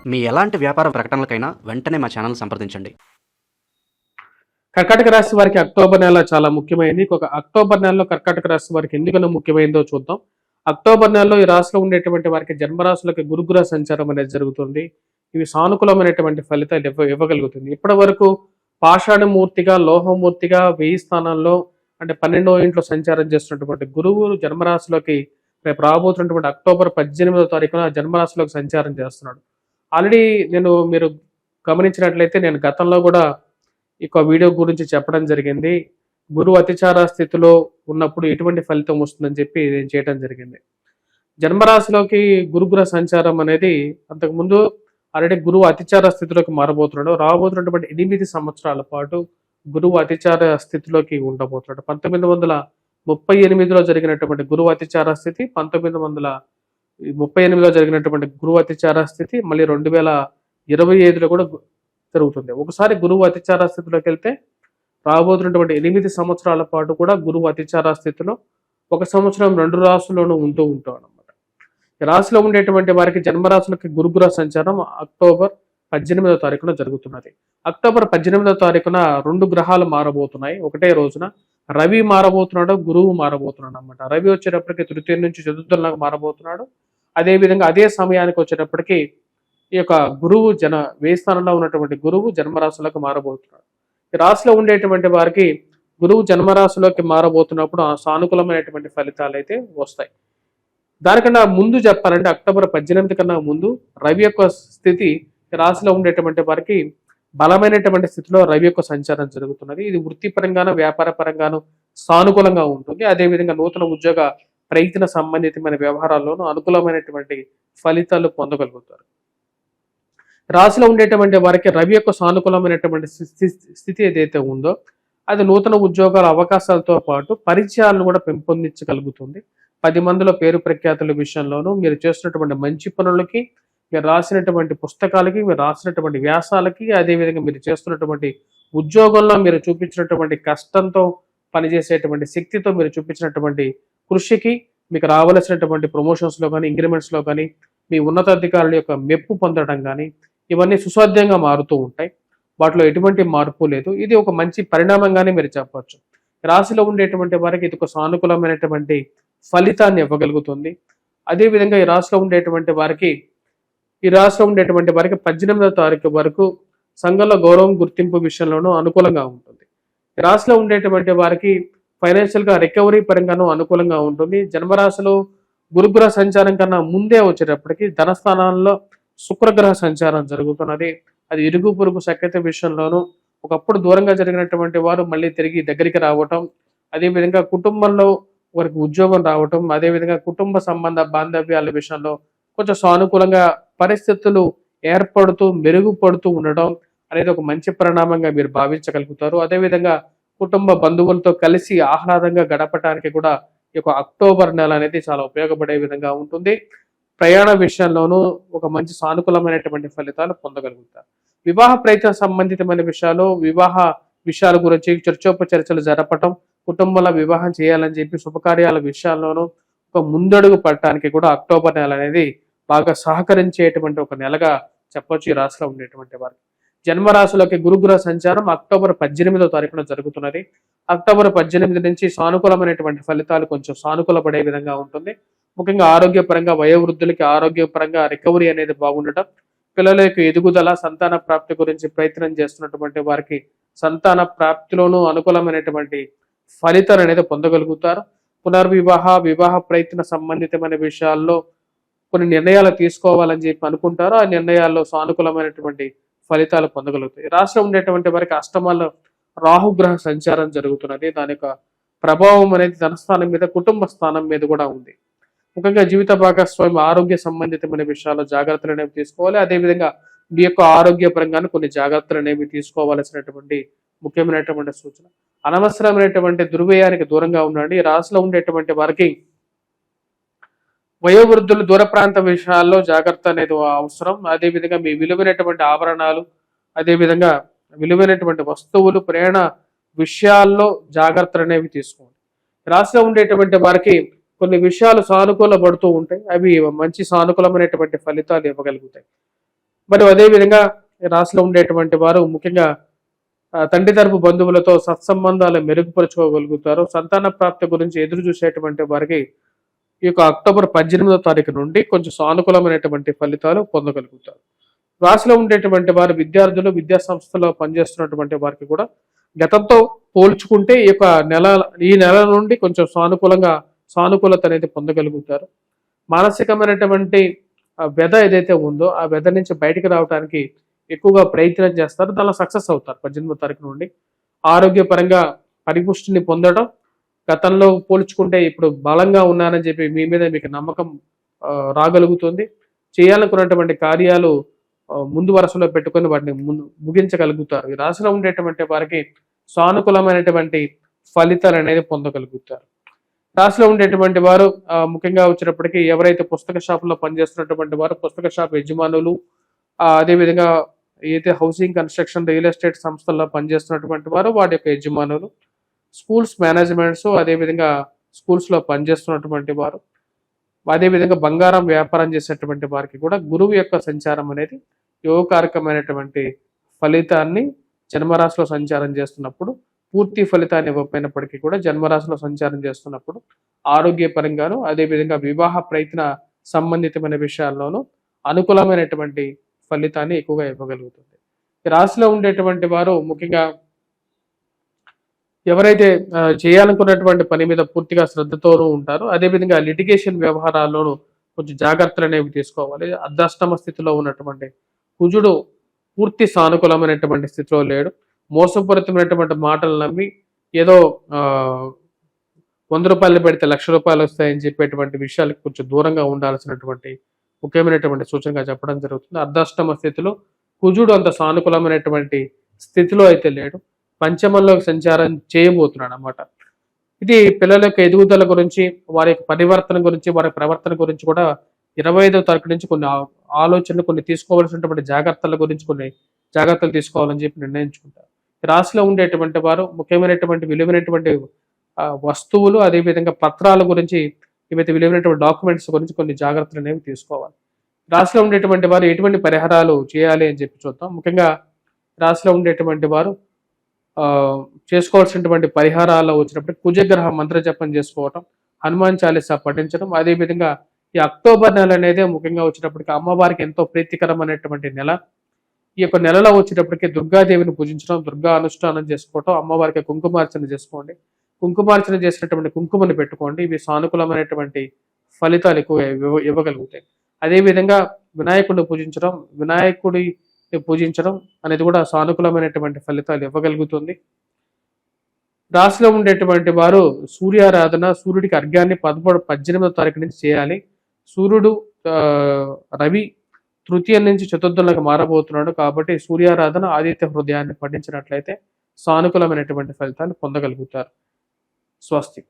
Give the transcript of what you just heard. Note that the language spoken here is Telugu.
మీ ఎలాంటి వ్యాపార ప్రకటనలకైనా వెంటనే మా ఛానల్ సంప్రదించండి. కర్కాటక రాశి వారికి అక్టోబర్ నెల చాలా ముఖ్యమైనది. ఒక అక్టోబర్ నెలలో కర్కాటక రాశి వారికి ఎందుకన్నా ముఖ్యమైనదో చూద్దాం. అక్టోబర్ నెలలో ఈ రాశిలో ఉండేటువంటి వారికి జన్మరాశులకి గురుగ్రహ సంచారం అనేది జరుగుతుంది. ఇవి సానుకూలమైనటువంటి ఫలితాలు ఇవ్వగలుగుతుంది. ఇప్పటి వరకు పాషాణమూర్తిగా, లోహమూర్తిగా 1000 స్థానాల్లో అంటే 12వ ఇంట్లో సంచారం చేస్తున్నటువంటి గురువు జన్మరాశిలోకి రేపు రాబోతున్నటువంటి అక్టోబర్ 18వ తారీఖున జన్మరాశిలోకి సంచారం చేస్తున్నాడు. ఆల్రెడీ మీరు గమనించినట్లయితే నేను గతంలో కూడా ఈ వీడియో గురించి చెప్పడం జరిగింది. గురువు అతిచార స్థితిలో ఉన్నప్పుడు ఎటువంటి ఫలితం వస్తుందని చెప్పి నేను చేయడం జరిగింది. జన్మరాశిలోకి గురుగ్రహ సంచారం అనేది అంతకుముందు ఆల్రెడీ గురువు అతిచార స్థితిలోకి మారబోతున్నాడు. రాబోతున్నటువంటి 8 సంవత్సరాల పాటు గురువు అతిచార స్థితిలోకి ఉండబోతున్నాడు. 1938లో జరిగినటువంటి గురువు అతిచార స్థితి, 1938లో జరిగినటువంటి గురువు అతిచార స్థితి, మళ్ళీ 2025లో కూడా జరుగుతుంది. ఒకసారి గురువు అతిచార స్థితిలోకి వెళ్తే రాబోతున్నటువంటి 8 సంవత్సరాల పాటు కూడా గురువు అతిచార స్థితిలో 1 సంవత్సరం 2 రాశుల్లోనూ ఉంటాడు అనమాట. రాశిలో ఉండేటువంటి వారికి జన్మరాశులకి గురుగ్రహ సంచారం అక్టోబర్ 18వ తారీఖున జరుగుతున్నది. అక్టోబర్ 18వ తారీఖున 2 గ్రహాలు మారబోతున్నాయి. ఒకటే రోజున రవి మారబోతున్నాడు, గురువు మారబోతున్నాడు అనమాట. రవి వచ్చేటప్పటికి తృతీయ నుంచి చతుర్థంలోకి మారబోతున్నాడు. అదేవిధంగా అదే సమయానికి వచ్చేటప్పటికి ఈ యొక్క గురువు 1000 స్థానంలో ఉన్నటువంటి గురువు జన్మరాశులకు మారబోతున్నాడు. ఈ రాశిలో ఉండేటువంటి వారికి గురువు జన్మరాశిలోకి మారబోతున్నప్పుడు సానుకూలమైనటువంటి ఫలితాలు అయితే వస్తాయి. దానికన్నా ముందు చెప్పాలంటే అక్టోబర్ 18 కన్నా ముందు రవి యొక్క స్థితి రాశిలో ఉండేటువంటి వారికి బలమైనటువంటి స్థితిలో రవి యొక్క సంచారం జరుగుతున్నది. ఇది వృత్తిపరంగాను వ్యాపార పరంగాను సానుకూలంగా ఉంటుంది. అదేవిధంగా నూతన ఉద్యోగ ప్రయత్న సంబంధితమైన వ్యవహారాల్లోనూ అనుకూలమైనటువంటి ఫలితాలు పొందగలుగుతారు. రాశిలో ఉండేటువంటి వారికి రవి యొక్క సానుకూలమైనటువంటి స్థితి ఏదైతే ఉందో అది నూతన ఉద్యోగాల అవకాశాలతో పాటు పరిచయాలను కూడా పెంపొందించగలుగుతుంది. 10 మందిలో పేరు ప్రఖ్యాతుల విషయంలోనూ మీరు చేస్తున్నటువంటి మంచి పనులకి, మీరు రాసినటువంటి పుస్తకాలకి, మీరు రాసినటువంటి వ్యాసాలకి, అదేవిధంగా మీరు చేస్తున్నటువంటి ఉద్యోగంలో మీరు చూపించినటువంటి కష్టంతో పనిచేసేటువంటి శక్తితో మీరు చూపించినటువంటి కృషికి మీకు రావలసినటువంటి ప్రమోషన్స్లో కానీ ఇంక్రిమెంట్స్లో కానీ మీ ఉన్నతాధికారుల యొక్క మెప్పు పొందడం కానీ ఇవన్నీ సుసాధ్యంగా మారుతూ ఉంటాయి. వాటిలో ఎటువంటి మార్పు లేదు. ఇది ఒక మంచి పరిణామంగానే మీరు చెప్పవచ్చు. రాశిలో ఉండేటువంటి వారికి ఇది ఒక సానుకూలమైనటువంటి ఫలితాన్ని ఇవ్వగలుగుతుంది. అదేవిధంగా ఈ రాశిలో ఉండేటువంటి వారికి 18వ తారీఖు వరకు సంఘంలో గౌరవం గుర్తింపు విషయంలోనూ అనుకూలంగా ఉంటుంది. ఈ రాశిలో ఉండేటువంటి వారికి ఫైనాన్షియల్గా రికవరీ పరంగానూ అనుకూలంగా ఉంటుంది. జన్మరాశిలో గురుగ్రహ సంచారం కన్నా ముందే వచ్చేటప్పటికి ధనస్థానాల్లో శుక్రగ్రహ సంచారం జరుగుతున్నది. అది ఇరుగు పొరుగు సఖ్యత విషయంలోనూ ఒకప్పుడు దూరంగా జరిగినటువంటి వారు మళ్ళీ తిరిగి దగ్గరికి రావటం, అదేవిధంగా కుటుంబంలో వారికి ఉద్యోగం రావటం, అదేవిధంగా కుటుంబ సంబంధ బాంధవ్యాల విషయంలో కొంచెం సానుకూలంగా పరిస్థితులు ఏర్పడుతూ మెరుగుపడుతూ ఉండడం అనేది ఒక మంచి పరిణామంగా మీరు భావించగలుగుతారు. అదేవిధంగా కుటుంబ బంధువులతో కలిసి ఆహ్లాదంగా గడపడానికి కూడా ఈ యొక్క అక్టోబర్ నెల అనేది చాలా ఉపయోగపడే విధంగా ఉంటుంది. ప్రయాణ విషయంలోనూ ఒక మంచి సానుకూలమైనటువంటి ఫలితాలు పొందగలుగుతారు. వివాహ ప్రయత్న సంబంధితమైన వివాహ విషయాల గురించి చర్చోపచర్చలు జరపటం, కుటుంబంలో వివాహం చేయాలని చెప్పి శుభకార్యాల విషయాల్లోనూ ఒక ముందడుగు పడటానికి కూడా అక్టోబర్ నెల అనేది బాగా సహకరించేటువంటి ఒక నెలగా చెప్పొచ్చు ఈ రాశిలో ఉండేటువంటి వారు. జన్మరాశులకి గురుగ్రహ సంచారం అక్టోబర్ 18వ తారీఖున జరుగుతున్నది. అక్టోబర్ 18 నుంచి సానుకూలమైనటువంటి ఫలితాలు కొంచెం సానుకూలపడే విధంగా ఉంటుంది. ముఖ్యంగా ఆరోగ్యపరంగా వయోవృద్ధులకి ఆరోగ్యపరంగా రికవరీ అనేది బాగుండటం, పిల్లల యొక్క ఎదుగుదల, సంతాన ప్రాప్తి గురించి ప్రయత్నం చేస్తున్నటువంటి వారికి సంతాన ప్రాప్తిలోనూ అనుకూలమైనటువంటి ఫలితాలు అనేది పొందగలుగుతారు. వివాహ ప్రయత్న సంబంధితమైన విషయాల్లో కొన్ని నిర్ణయాలు తీసుకోవాలని చెప్పి అనుకుంటారు. ఆ నిర్ణయాల్లో సానుకూలమైనటువంటి ఫలితాలు పొందగలుగుతాయి. రాష్ట్రంలో ఉండేటువంటి వారికి అష్టమాల్లో రాహుగ్రహ సంచారం జరుగుతున్నది. దాని యొక్క ప్రభావం అనేది ధనస్థానం మీద, కుటుంబ స్థానం మీద కూడా ఉంది. ముఖ్యంగా జీవిత భాగస్వామి ఆరోగ్య సంబంధితమైన విషయాల్లో జాగ్రత్తలు అనేవి తీసుకోవాలి. అదేవిధంగా మీ యొక్క ఆరోగ్యపరంగాను కొన్ని జాగ్రత్తలు అనేవి తీసుకోవాల్సినటువంటి ముఖ్యమైనటువంటి సూచన. అనవసరమైనటువంటి దుర్వ్యయానికి దూరంగా ఉండండి. రాశిలో ఉండేటువంటి వారికి వయోవృద్ధులు దూర ప్రాంత విషయాల్లో జాగ్రత్త అనేది అవసరం. అదేవిధంగా మీ విలువైనటువంటి ఆభరణాలు, అదేవిధంగా విలువైనటువంటి వస్తువులు, ప్రయాణ విషయాల్లో జాగ్రత్తలు అనేవి తీసుకోండి. రాశిలో ఉండేటువంటి వారికి కొన్ని విషయాలు సానుకూల పడుతూ ఉంటాయి. అవి మంచి సానుకూలమైనటువంటి ఫలితాలు ఇవ్వగలుగుతాయి. మరియు అదేవిధంగా ఈ రాశిలో ఉండేటువంటి వారు ముఖ్యంగా తండ్రి తరపు బంధువులతో సత్సంబంధాలు మెరుగుపరుచుకోగలుగుతారు. సంతాన ప్రాప్తి గురించి ఎదురు చూసేటువంటి వారికి ఈ యొక్క అక్టోబర్ 18వ తారీఖు నుండి కొంచెం సానుకూలమైనటువంటి ఫలితాలు పొందగలుగుతారు. రాశిలో ఉండేటువంటి వారు విద్యార్థులు, విద్యా సంస్థలో పనిచేస్తున్నటువంటి వారికి కూడా గతంతో పోల్చుకుంటే ఈ నెల నుండి కొంచెం సానుకూలత అనేది పొందగలుగుతారు. మానసికమైనటువంటి వ్యధ ఏదైతే ఉందో ఆ వ్యధ నుంచి బయటకు రావడానికి ఎక్కువగా ప్రయత్నం చేస్తారు. దానిలో సక్సెస్ అవుతారు 18వ తారీఖు నుండి. ఆరోగ్యపరంగా పరిపుష్టిని పొందడం, గతంలో పోల్చుకుంటే ఇప్పుడు బలంగా ఉన్నానని చెప్పి మీ మీద మీకు నమ్మకం రాగలుగుతుంది. చేయాలనుకున్నటువంటి కార్యాలు ముందు వరుసలో పెట్టుకొని వాటిని ముగించగలుగుతారు. ఈ రాశిలో ఉండేటువంటి వారికి సానుకూలమైనటువంటి ఫలితాలు అనేది పొందగలుగుతారు. రాశిలో ఉండేటువంటి వారు ముఖ్యంగా వచ్చేటప్పటికి ఎవరైతే పుస్తక షాపులో పనిచేస్తున్నటువంటి వారు, పుస్తక షాప్ యజమానులు, అదేవిధంగా ఏదైతే హౌసింగ్ కన్స్ట్రక్షన్ రియల్ ఎస్టేట్ సంస్థల్లో పనిచేస్తున్నటువంటి వారు వాటి యొక్క యజమానులు, స్కూల్స్ మేనేజ్మెంట్స్, అదేవిధంగా స్కూల్స్లో పనిచేస్తున్నటువంటి వారు, అదేవిధంగా బంగారం వ్యాపారం చేసేటువంటి వారికి కూడా గురువు యొక్క సంచారం అనేది యోగకారకమైనటువంటి ఫలితాన్ని జన్మరాశిలో సంచారం చేస్తున్నప్పుడు, పూర్తి ఫలితాన్ని ఇవ్వకపోయినప్పటికీ కూడా జన్మరాశిలో సంచారం చేస్తున్నప్పుడు ఆరోగ్యపరంగాను, అదేవిధంగా వివాహ ప్రయత్న సంబంధితమైన విషయాల్లోనూ అనుకూలమైనటువంటి ఫలితాన్ని ఎక్కువగా ఇవ్వగలుగుతుంది. ఈ రాశిలో ఉండేటువంటి వారు ముఖ్యంగా ఎవరైతే చేయాలనుకున్నటువంటి పని మీద పూర్తిగా శ్రద్ధతోనూ ఉంటారో, అదేవిధంగా లిటిగేషన్ వ్యవహారాల్లోనూ కొంచెం జాగ్రత్తలు అనేవి తీసుకోవాలి. అర్ధాష్టమ స్థితిలో ఉన్నటువంటి కుజుడు పూర్తి సానుకూలమైనటువంటి స్థితిలో లేడు. మోసపూరితమైనటువంటి మాటలు నమ్మి ఏదో 100 రూపాయలు పెడితే ₹1,00,000 వస్తాయని చెప్పేటువంటి విషయాలకు కొంచెం దూరంగా ఉండాల్సినటువంటి ముఖ్యమైనటువంటి సూచనగా చెప్పడం జరుగుతుంది. అర్ధాష్టమ స్థితిలో కుజుడు అంత సానుకూలమైనటువంటి స్థితిలో అయితే లేడు. పంచమంలోకి సంచారం చేయబోతున్నాడు అన్నమాట. ఇది పిల్లల యొక్క ఎదుగుదల గురించి, వారి యొక్క పరివర్తన గురించి, వారి ప్రవర్తన గురించి కూడా 25వ తారీఖు నుంచి కొన్ని ఆలోచనలు, కొన్ని తీసుకోవాల్సినటువంటి జాగ్రత్తల గురించి కొన్ని జాగ్రత్తలు తీసుకోవాలని చెప్పి నిర్ణయించుకుంటారు. రాశిలో ఉండేటువంటి వారు ముఖ్యమైనటువంటి విలువైనటువంటి వస్తువులు, అదేవిధంగా పత్రాల గురించి, ఏవైతే విలువైనటువంటి డాక్యుమెంట్స్ గురించి కొన్ని జాగ్రత్తలు అనేవి తీసుకోవాలి. రాశిలో ఉండేటువంటి వారు ఎటువంటి పరిహారాలు చేయాలి అని చెప్పి చూద్దాం. ముఖ్యంగా రాశిలో ఉండేటువంటి వారు చేసుకోవాల్సినటువంటి పరిహారాలు వచ్చినప్పుడు కుజగ్రహ మంత్ర జపం చేసుకోవటం, హనుమాన్ చాలీసా పఠించడం, అదేవిధంగా ఈ అక్టోబర్ నెల అనేది ముఖ్యంగా వచ్చేటప్పటికి అమ్మవారికి ఎంతో ప్రీతికరమైనటువంటి నెల. ఈ యొక్క నెలలో వచ్చేటప్పటికి దుర్గాదేవిని పూజించడం, దుర్గా అనుష్ఠానం చేసుకోవటం, అమ్మవారికి కుంకుమార్చన చేసుకోండి. కుంకుమార్చన చేసినటువంటి కుంకుమని పెట్టుకోండి. ఇవి సానుకూలమైనటువంటి ఫలితాలు ఎక్కువ ఇవ్వగలుగుతాయి. అదేవిధంగా వినాయకుడిని పూజించడం అనేది కూడా సానుకూలమైనటువంటి ఫలితాలు ఇవ్వగలుగుతుంది. రాశిలో ఉండేటువంటి వారు సూర్యారాధన, సూర్యుడికి అర్ఘ్యాన్ని 18వ తారీఖు నుంచి చేయాలి. సూర్యుడు రవి తృతీయం నుంచి చతుర్థంలోకి మారబోతున్నాడు కాబట్టి సూర్యారాధన, ఆదిత్య హృదయాన్ని పఠించినట్లయితే సానుకూలమైనటువంటి ఫలితాలు పొందగలుగుతారు. స్వస్తి.